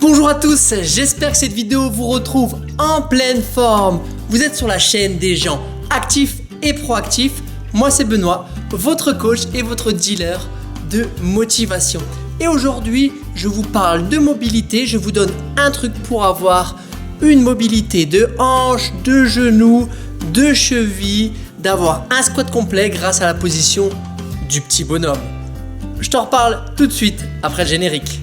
Bonjour à tous, j'espère que cette vidéo vous retrouve en pleine forme. Vous êtes sur la chaîne des gens actifs et proactifs. Moi c'est Benoît, votre coach et votre dealer de motivation. Et aujourd'hui, je vous parle de mobilité. Je vous donne un truc pour avoir une mobilité de hanches, de genoux, de chevilles, d'avoir un squat complet grâce à la position du petit bonhomme. Je t'en reparle tout de suite après le générique.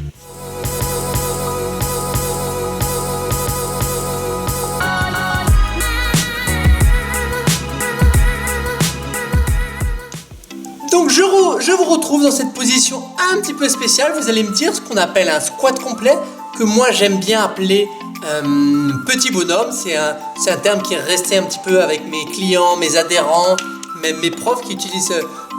Donc je vous retrouve dans cette position un petit peu spéciale. Vous allez me dire ce qu'on appelle un squat complet, que moi j'aime bien appeler petit bonhomme. C'est un terme qui est resté un petit peu avec mes clients, mes adhérents, même mes profs qui utilisent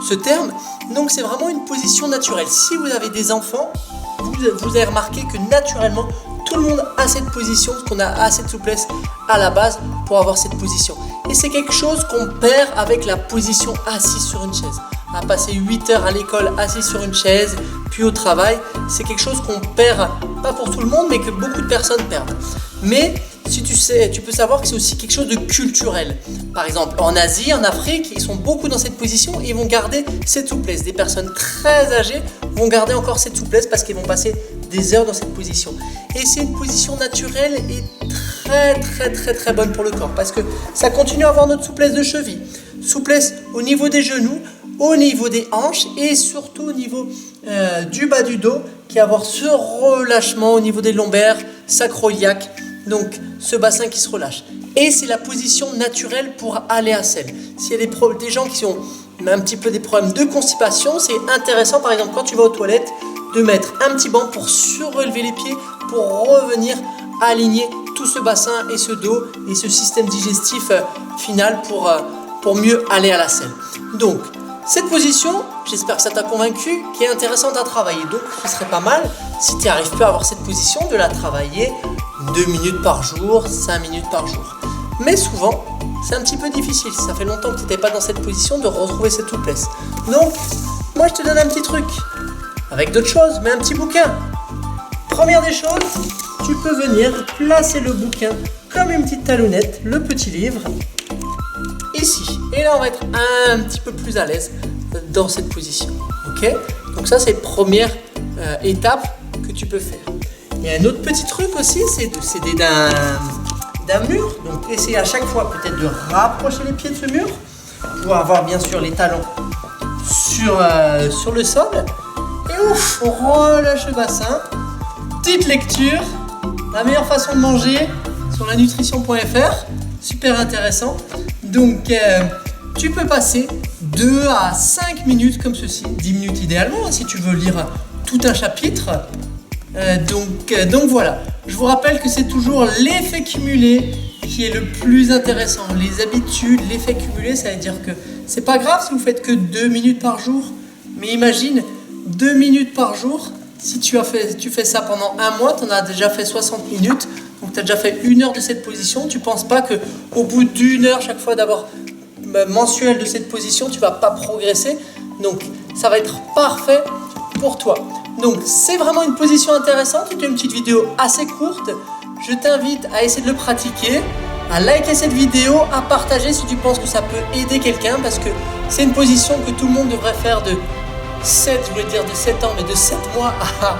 ce terme. Donc c'est vraiment une position naturelle. Si vous avez des enfants, vous avez remarqué que naturellement tout le monde a cette position, parce qu'on a assez de souplesse à la base pour avoir cette position. Et c'est quelque chose qu'on perd avec la position assise sur une chaise. À passer 8 heures à l'école assis sur une chaise, puis au travail, c'est quelque chose qu'on perd, pas pour tout le monde, mais que beaucoup de personnes perdent. Mais si tu sais, tu peux savoir que c'est aussi quelque chose de culturel. Par exemple, en Asie, en Afrique, ils sont beaucoup dans cette position et ils vont garder cette souplesse. Des personnes très âgées vont garder encore cette souplesse parce qu'ils vont passer des heures dans cette position. Et c'est une position naturelle et très bonne pour le corps parce que ça continue à avoir notre souplesse de cheville, souplesse au niveau des genoux, au niveau des hanches et surtout au niveau du bas du dos, qui va avoir ce relâchement au niveau des lombaires, sacro-iliaque, donc ce bassin qui se relâche. Et c'est la position naturelle pour aller à selle. S'il y a des gens qui ont un petit peu des problèmes de constipation, c'est intéressant par exemple quand tu vas aux toilettes de mettre un petit banc pour surélever les pieds, pour revenir aligner tout ce bassin et ce dos et ce système digestif final pour mieux aller à la selle. Donc cette position, j'espère que ça t'a convaincu, qui est intéressante à travailler. Donc ce serait pas mal, si tu n'arrives plus à avoir cette position, de la travailler 2 minutes par jour, 5 minutes par jour. Mais souvent, c'est un petit peu difficile. Si ça fait longtemps que tu n'étais pas dans cette position, de retrouver cette souplesse. Donc, moi je te donne un petit truc, avec d'autres choses, mais un petit bouquin. Première des choses, tu peux venir placer le bouquin comme une petite talonnette, le petit livre, ici. Et là, on va être un petit peu plus à l'aise dans cette position. Ok ? Donc ça, c'est la première étape que tu peux faire. Il y a un autre petit truc aussi, c'est d'aider d'un mur. Donc, essayer à chaque fois peut-être de rapprocher les pieds de ce mur pour avoir bien sûr les talons sur le sol. Et ouf, on relâche le bassin. Petite lecture, la meilleure façon de manger sur lanutrition.fr, super intéressant. Donc tu peux passer 2 à 5 minutes comme ceci, 10 minutes idéalement si tu veux lire tout un chapitre. Donc voilà, je vous rappelle que c'est toujours l'effet cumulé qui est le plus intéressant. Les habitudes, l'effet cumulé, ça veut dire que c'est pas grave si vous faites que 2 minutes par jour, mais imagine 2 minutes par jour. Si tu fais ça pendant un mois, tu en as déjà fait 60 minutes, donc tu as déjà fait 1 heure de cette position. Tu ne penses pas qu'au bout d'1 heure, chaque fois d'avoir mensuel de cette position, tu ne vas pas progresser. Donc ça va être parfait pour toi. Donc c'est vraiment une position intéressante. C'est une petite vidéo assez courte. Je t'invite à essayer de le pratiquer, à liker cette vidéo, à partager si tu penses que ça peut aider quelqu'un, parce que c'est une position que tout le monde devrait faire de 7 ans, mais de 7 mois à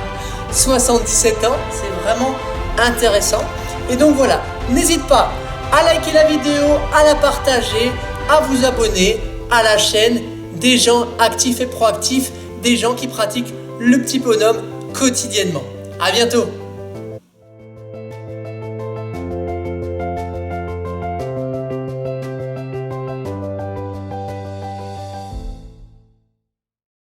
77 ans, c'est vraiment intéressant. Et donc voilà, n'hésite pas à liker la vidéo, à la partager, à vous abonner à la chaîne des gens actifs et proactifs, des gens qui pratiquent le petit bonhomme quotidiennement. À bientôt.